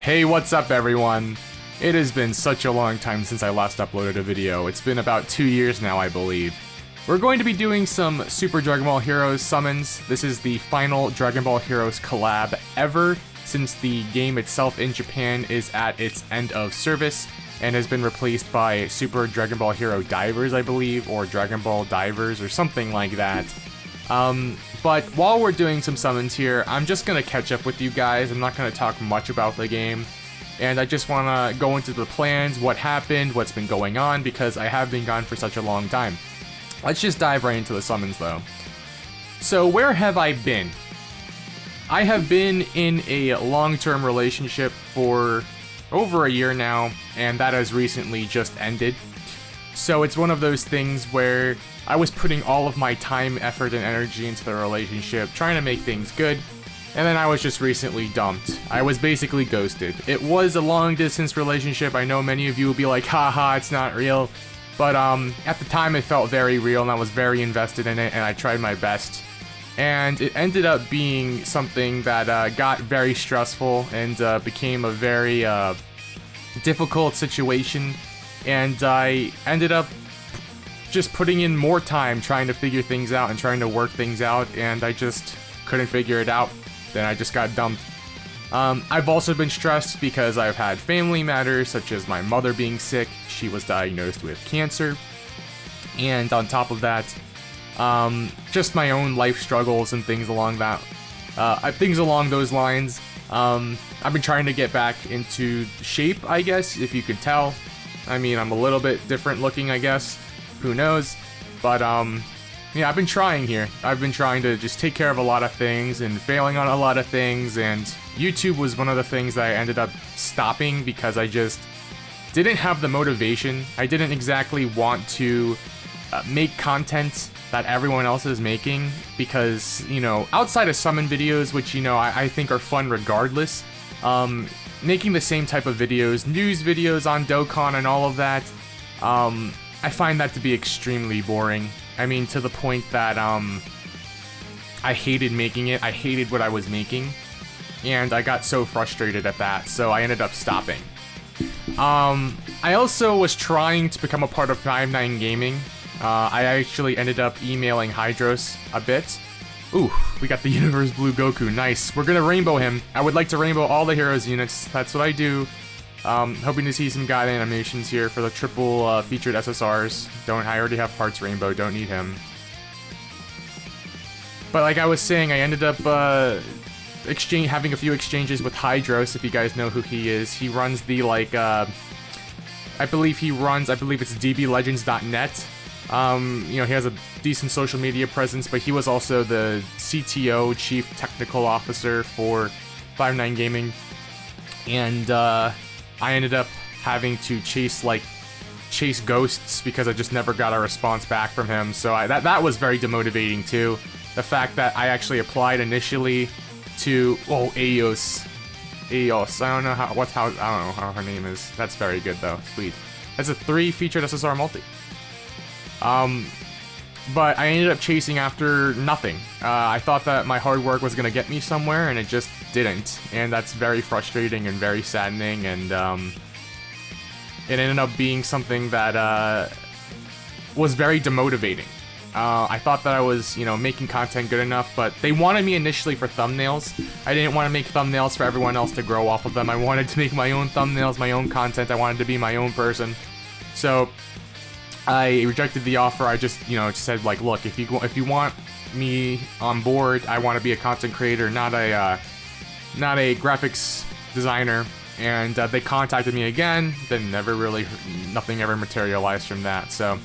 Hey, what's up everyone? It has been such a long time since I last uploaded a video. It's been about 2 years now, I believe. We're going to be doing some Super Dragon Ball Heroes summons. This is the final Dragon Ball Heroes collab ever, since the game itself in Japan is at its end of service and has been replaced by Super Dragon Ball Hero Divers, I believe, or Dragon Ball Divers or something like that. But while we're doing some summons here, I'm just gonna catch up with you guys. I'm not gonna talk much about the game. And I just wanna go into the plans, what happened, what's been going on, because I have been gone for such a long time. Let's just dive right into the summons though. So where have I been? I have been in a long-term relationship for over a year now, and that has recently just ended. So it's one of those things where I was putting all of my time, effort, and energy into the relationship, trying to make things good, and then I was just recently dumped. I was basically ghosted. It was a long-distance relationship. I know many of you will be like, haha, it's not real. But at the time it felt very real, and I was very invested in it, and I tried my best. And it ended up being something that got very stressful and became a very difficult situation. And I ended up just putting in more time trying to figure things out and trying to work things out, and I just couldn't figure it out. Then I just got dumped. I've also been stressed because I've had family matters, such as my mother being sick. She was diagnosed with cancer. And on top of that, just my own life struggles and things along those lines. I've been trying to get back into shape, I guess, if you could tell. I mean, I'm a little bit different looking, I guess. Who knows? But, yeah, I've been trying here. I've been trying to just take care of a lot of things and failing on a lot of things, and YouTube was one of the things that I ended up stopping because I just didn't have the motivation. I didn't exactly want to make content that everyone else is making because, you know, outside of summon videos, which, you know, I think are fun regardless, making the same type of videos, news videos on Dokkan and all of that, I find that to be extremely boring. I mean, to the point that I hated making it. I hated what I was making, and I got so frustrated at that, so I ended up stopping. I also was trying to become a part of 5-9 Gaming. I actually ended up emailing Hydros a bit. Ooh, we got the Universe Blue Goku, nice. We're gonna rainbow him. I would like to rainbow all the heroes units, that's what I do. Hoping to see some guide animations here for the triple featured SSRs. I already have Parts Rainbow, don't need him. But like I was saying, I ended up having a few exchanges with Hydros, if you guys know who he is. He runs the I believe it's dblegends.net. You know, he has a decent social media presence, but he was also the CTO, Chief Technical Officer for 5-9 Gaming. And I ended up having to chase ghosts because I just never got a response back from him. So that was very demotivating too. The fact that I actually applied initially to Aeos. I don't know how her name is. That's very good though. Sweet. That's a 3 featured SSR multi. But I ended up chasing after nothing. I thought that my hard work was gonna get me somewhere, and it just didn't. And that's very frustrating and very saddening, and it ended up being something that was very demotivating. I thought that I was, you know, making content good enough, but they wanted me initially for thumbnails. I didn't want to make thumbnails for everyone else to grow off of them. I wanted to make my own thumbnails, my own content. I wanted to be my own person. So I rejected the offer. I just, you know, said like, look, if you want me on board, I want to be a content creator, not a graphics designer. And they contacted me again. Then nothing ever materialized from that. So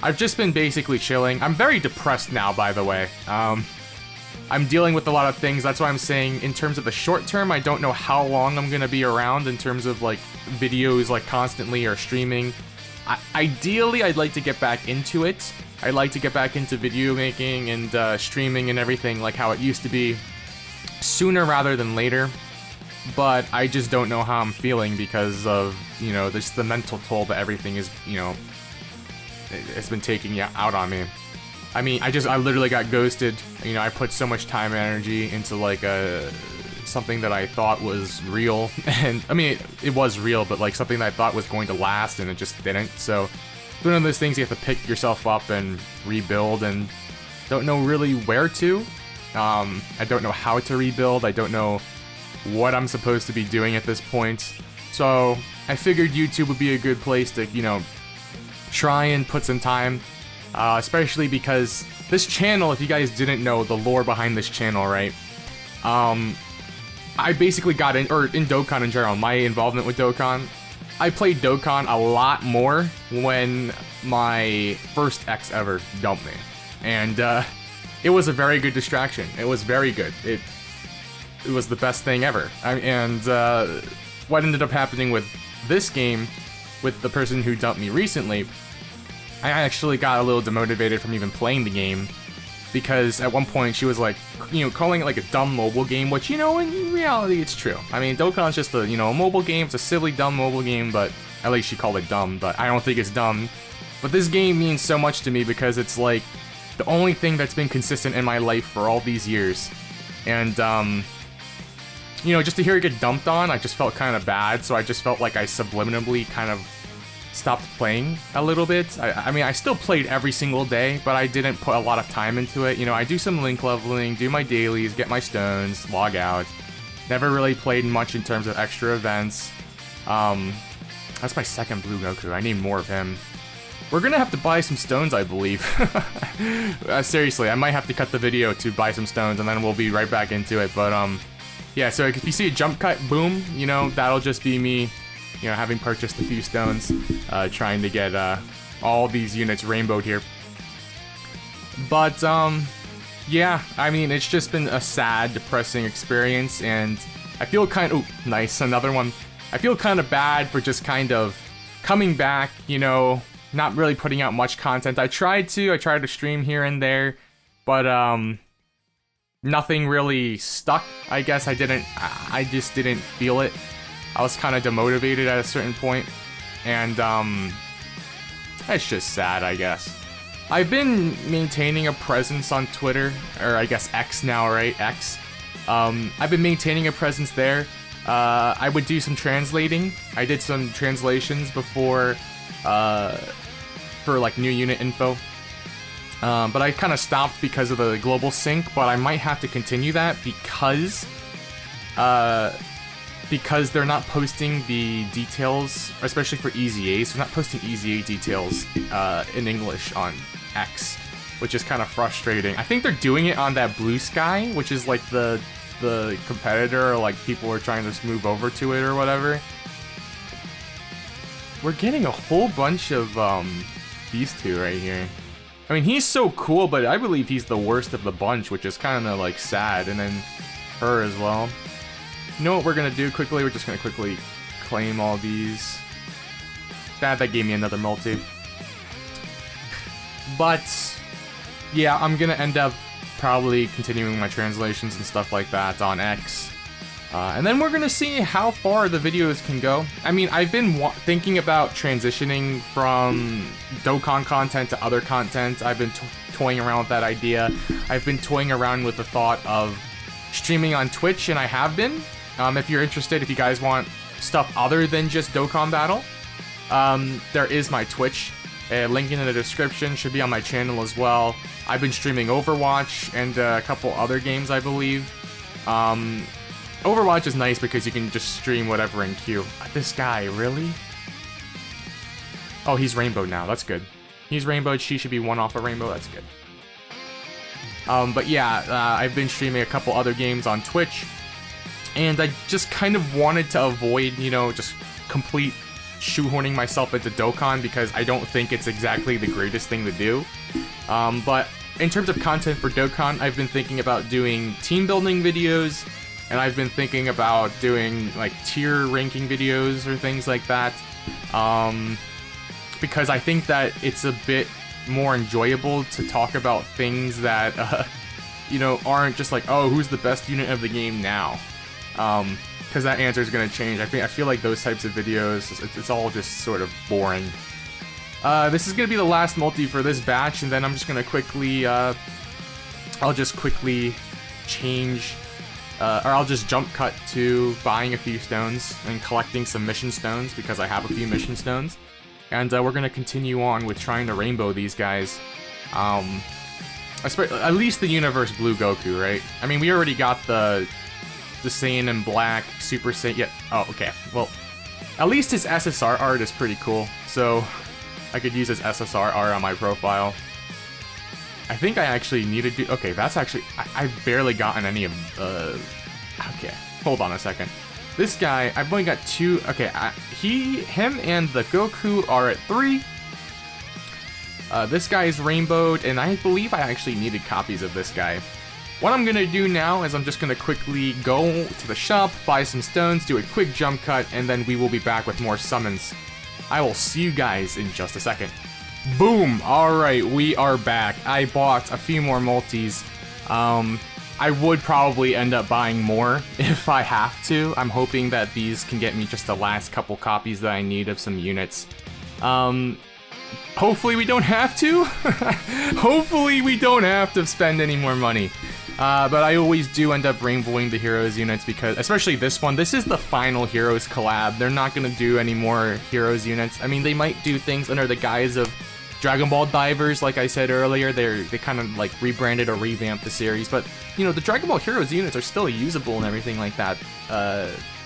I've just been basically chilling. I'm very depressed now, by the way. I'm dealing with a lot of things. That's why I'm saying in terms of the short term, I don't know how long I'm gonna be around in terms of like videos like constantly or streaming. Ideally, I'd like to get back into it. I'd like to get back into video making and streaming and everything like how it used to be sooner rather than later. But I just don't know how I'm feeling because of, you know, just the mental toll that everything is, you know, it's been taking out on me. I mean, I literally got ghosted. You know, I put so much time and energy into like something that I thought was real, and I mean, it was real, but like something that I thought was going to last, and it just didn't. So it's one of those things you have to pick yourself up and rebuild, and don't know really where to. I don't know how to rebuild. I don't know what I'm supposed to be doing at this point. So I figured YouTube would be a good place to, you know, try and put some time, especially because this channel, if you guys didn't know the lore behind this channel, right? I basically got in Dokkan in general, my involvement with Dokkan. I played Dokkan a lot more when my first ex ever dumped me. And it was a very good distraction. It was very good. It was the best thing ever. What ended up happening with this game, with the person who dumped me recently, I actually got a little demotivated from even playing the game, because at one point she was like, you know, calling it like a dumb mobile game, which, you know, in reality it's true. I mean, Dokkan's just a, you know, a mobile game. It's a silly, dumb mobile game, but at least she called it dumb, but I don't think it's dumb. But this game means so much to me because it's like the only thing that's been consistent in my life for all these years. And, you know, just to hear it get dumped on, I just felt kind of bad, so I just felt like I subliminally kind of stopped playing a little bit. I mean, I still played every single day, but I didn't put a lot of time into it. You know, I do some link leveling, do my dailies, get my stones, log out. Never really played much in terms of extra events. That's my second Blue Goku. I need more of him. We're gonna have to buy some stones, I believe. Seriously, I might have to cut the video to buy some stones, and then we'll be right back into it. But, yeah, so if you see a jump cut, boom, you know, that'll just be me, you know, having purchased a few stones, trying to get all these units rainbowed here. But, yeah, I mean, it's just been a sad, depressing experience, and I feel kind of, ooh, nice, another one. I feel kind of bad for just kind of coming back, you know, not really putting out much content. I tried to stream here and there, but, nothing really stuck, I guess. I just didn't feel it. I was kind of demotivated at a certain point, and it's just sad, I guess. I've been maintaining a presence on Twitter, or I guess X now, right? X. I've been maintaining a presence there. I would do some translating. I did some translations before, for like new unit info. But I kind of stopped because of the global sync, but I might have to continue that because they're not posting the details, especially for EZAs. They're not posting EZA details in English on X, which is kind of frustrating. I think they're doing it on that Blue Sky, which is like the competitor, or like people are trying to move over to it or whatever. We're getting a whole bunch of these two right here. I mean, he's so cool, but I believe he's the worst of the bunch, which is kind of like sad. And then her as well. You know what we're gonna do quickly? We're just gonna quickly claim all these. That gave me another multi. But yeah, I'm gonna end up probably continuing my translations and stuff like that on X. And then we're gonna see how far the videos can go. I mean, I've been thinking about transitioning from Dokkan content to other content. I've been toying around with that idea. I've been toying around with the thought of streaming on Twitch, and I have been. If you're interested, if you guys want stuff other than just Dokkan Battle, there is my Twitch. Link in the description, should be on my channel as well. I've been streaming Overwatch and a couple other games, I believe. Overwatch is nice because you can just stream whatever in queue. This guy, really? Oh, he's rainbowed now. That's good. He's rainbowed. She should be one off a rainbow. That's good. But yeah, I've been streaming a couple other games on Twitch. And I just kind of wanted to avoid, you know, just complete shoehorning myself into Dokkan, because I don't think it's exactly the greatest thing to do. But in terms of content for Dokkan, I've been thinking about doing team building videos, and I've been thinking about doing like tier ranking videos or things like that, because I think that it's a bit more enjoyable to talk about things that, you know, aren't just like, oh, who's the best unit of the game now? Because that answer is going to change. I feel like those types of videos, it's all just sort of boring. This is going to be the last multi for this batch, and then I'm just going to quickly, I'll just quickly change or I'll just jump cut to buying a few stones and collecting some mission stones because I have a few mission stones. And we're gonna continue on with trying to rainbow these guys. At least the Universe Blue Goku, right? I mean, we already got the Saiyan in Black, Super Saiyan. Yeah. Oh, okay. Well, at least his SSR art is pretty cool. So I could use his SSR art on my profile. I think I actually need to do... Okay, that's actually... I've barely gotten any of... Okay, hold on a second. This guy, I've only got 2... Okay, him and the Goku are at 3. This guy is rainbowed, and I believe I actually needed copies of this guy. What I'm gonna do now is I'm just gonna quickly go to the shop, buy some stones, do a quick jump cut, and then we will be back with more summons. I will see you guys in just a second. Boom! Alright, we are back. I bought a few more multis. I would probably end up buying more if I have to. I'm hoping that these can get me just the last couple copies that I need of some units. Hopefully we don't have to. Hopefully we don't have to spend any more money. But I always do end up rainbowing the Heroes units because, especially this one, this is the final Heroes collab. They're not gonna do any more Heroes units. I mean, they might do things under the guise of Dragon Ball Divers, like I said earlier. They kind of like rebranded or revamped the series, but you know, the Dragon Ball Heroes units are still usable and everything like that.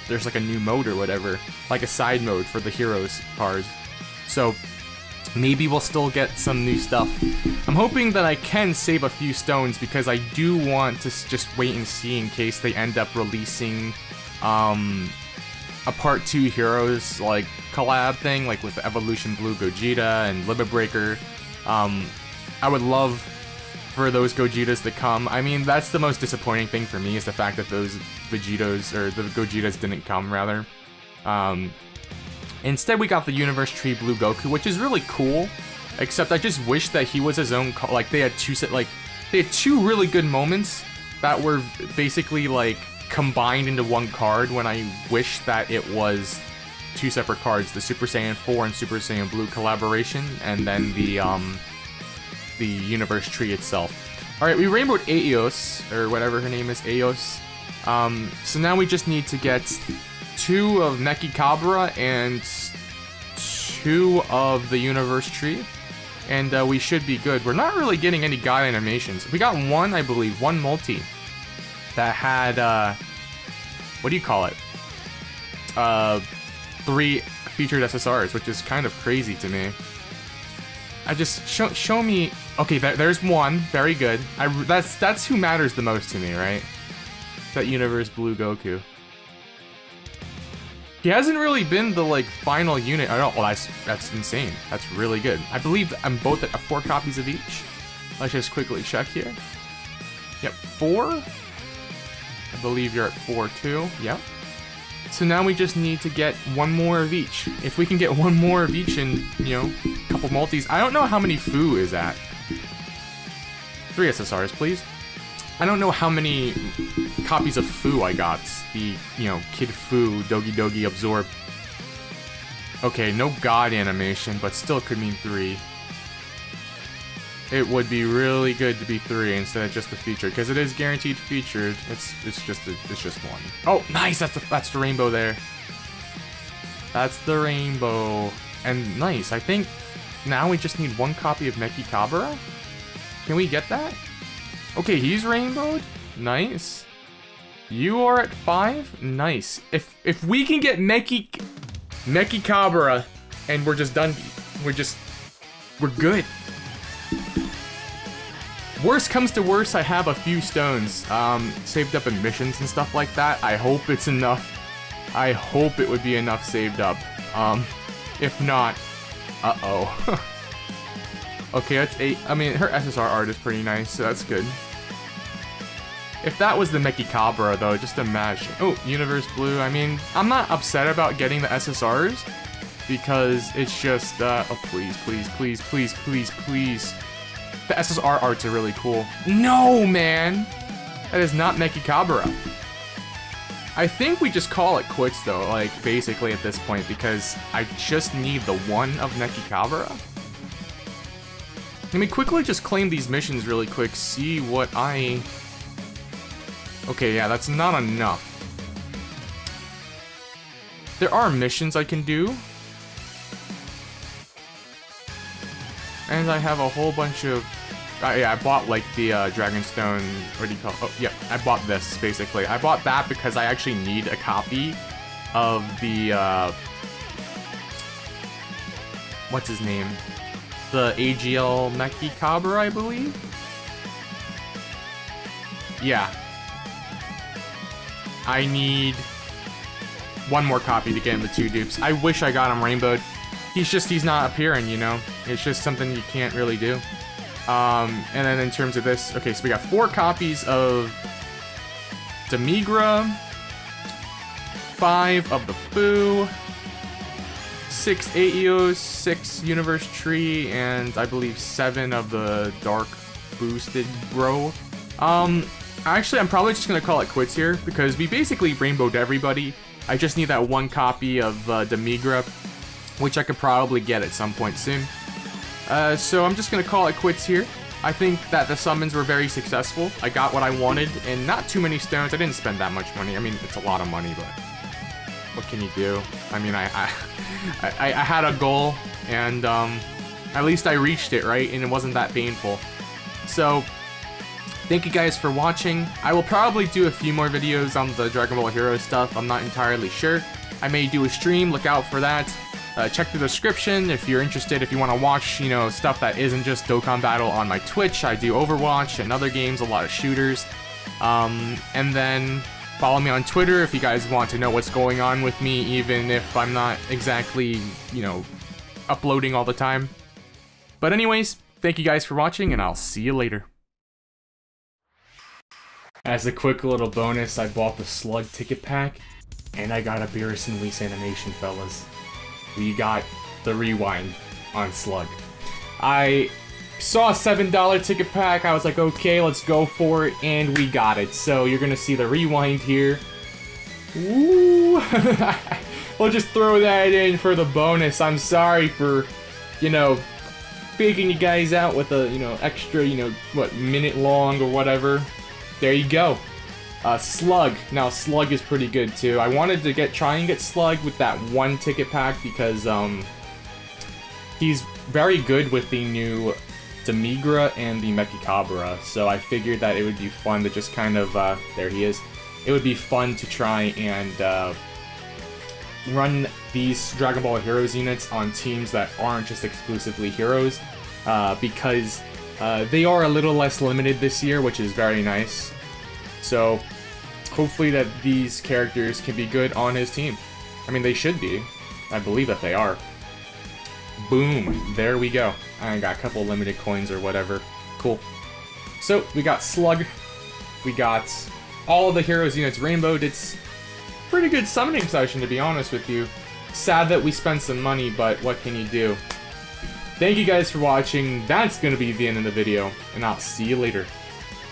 There's like a new mode or whatever, like a side mode for the Heroes cards. So maybe we'll still get some new stuff. I'm hoping that I can save a few stones because I do want to just wait and see in case they end up releasing a Part 2 Heroes like collab thing, like with Evolution Blue Gogeta and Limit Breaker. I would love for those Gogetas to come. I mean, that's the most disappointing thing for me, is the fact that those Vegetas, or the Gogetas, didn't come, rather. Instead, we got the Universe Tree Blue Goku, which is really cool. Except I just wish that he was his own. Like they had two really good moments that were basically like combined into one card. When I wish that it was 2 separate cards: the Super Saiyan 4 and Super Saiyan Blue collaboration, and then the Universe Tree itself. All right, we rainbowed Aeos, or whatever her name is, Aeos. So now we just need to get 2 of Nekikabra and 2 of the Universe Tree, and we should be good. We're not really getting any god animations. We got one, I believe, one multi that had, what do you call it? 3 featured SSRs, which is kind of crazy to me. I just, show me, okay, there's one, very good. That's who matters the most to me, right? That Universe Blue Goku. He hasn't really been the, like, final unit. I don't. Well, that's insane. That's really good. I believe I'm both at 4 copies of each. Let's just quickly check here. Yep, 4. I believe you're at 4 too. Yep. So now we just need to get 1 more of each. If we can get 1 more of each and, you know, a couple multis. I don't know how many Fu is at. 3 SSRs, please. I don't know how many copies of Fu I got. The, you know, Kid Fu, Dogi Dogi Absorbed. Okay, no god animation, but still could mean 3. It would be really good to be 3 instead of just the featured, because it is guaranteed featured. It's just 1. Oh, nice! That's the rainbow there. That's the rainbow. And nice. I think now we just need 1 copy of Nekikabra. Can we get that? Okay, he's rainbowed. Nice. You are at 5. Nice. If we can get Nekikabra, and we're just done. We're good. Worst comes to worst, I have a few stones saved up in missions and stuff like that. I hope it's enough. I hope it would be enough saved up. If not, uh-oh. Okay, that's 8. I mean, her SSR art is pretty nice, so that's good. If that was the Nekikabra, though, just imagine. Oh, Universe Blue. I mean, I'm not upset about getting the SSRs, because it's just, oh, please, please, please, please, please, please. The SSR arts are really cool. No, man! That is not Nekikabra. I think we just call it quits, though, like, basically at this point, because I just need the 1 of Nekikabra. Let me quickly just claim these missions really quick, see what I Okay, yeah, that's not enough. There are missions I can do. And I have a whole bunch of... yeah, I bought, like, the Dragonstone... What do you call it? Oh, yeah, I bought this, basically. I bought that because I actually need a copy of the, what's his name? The AGL Mechikabra, I believe? Yeah. I need one more copy to get him the 2 dupes. I wish I got him rainbowed. He's not appearing, you know? It's just something you can't really do. And then in terms of this, okay, so we got 4 copies of Demigra, 5 of the Fu, 6 Aeos, 6 Universe Tree, and I believe 7 of the Dark Boosted Bro. Actually, I'm probably just gonna call it quits here, because we basically rainbowed everybody. I just need that 1 copy of Demigra, which I could probably get at some point soon. So I'm just gonna call it quits here. I think that the summons were very successful. I got what I wanted, and not too many stones. I didn't spend that much money. I mean, it's a lot of money, but what can you do? I mean, I had a goal, and at least I reached it, right? And it wasn't that painful. So thank you guys for watching. I will probably do a few more videos on the Dragon Ball Heroes stuff. I'm not entirely sure. I may do a stream. Look out for that. Check the description if you're interested, if you want to watch, you know, stuff that isn't just Dokkan Battle on my Twitch. I do Overwatch and other games, a lot of shooters. And then follow me on Twitter if you guys want to know what's going on with me, even if I'm not exactly, you know, uploading all the time. But anyways, thank you guys for watching, and I'll see you later. As a quick little bonus, I bought the Slug ticket pack, and I got a Beerus and Whis animation, fellas. We got the rewind on Slug. I saw a $7 ticket pack, I was like, okay, let's go for it, and we got it. So you're gonna see the rewind here. Woo! We'll just throw that in for the bonus. I'm sorry for, you know, faking you guys out with a, you know, extra, you know, what, minute long or whatever. There you go. Slug. Now, Slug is pretty good, too. I wanted to try and get Slug with that 1 ticket pack because, he's very good with the new Demigra and the Mechikabra, so I figured that it would be fun to just kind of, there he is. It would be fun to try and, run these Dragon Ball Heroes units on teams that aren't just exclusively Heroes, because, they are a little less limited this year, which is very nice. So, hopefully that these characters can be good on his team. I mean, they should be. I believe that they are. Boom. There we go. I got a couple limited coins or whatever. Cool. So, we got Slug. We got all of the Heroes units rainbowed. It's a pretty good summoning session, to be honest with you. Sad that we spent some money, but what can you do? Thank you guys for watching. That's going to be the end of the video, and I'll see you later.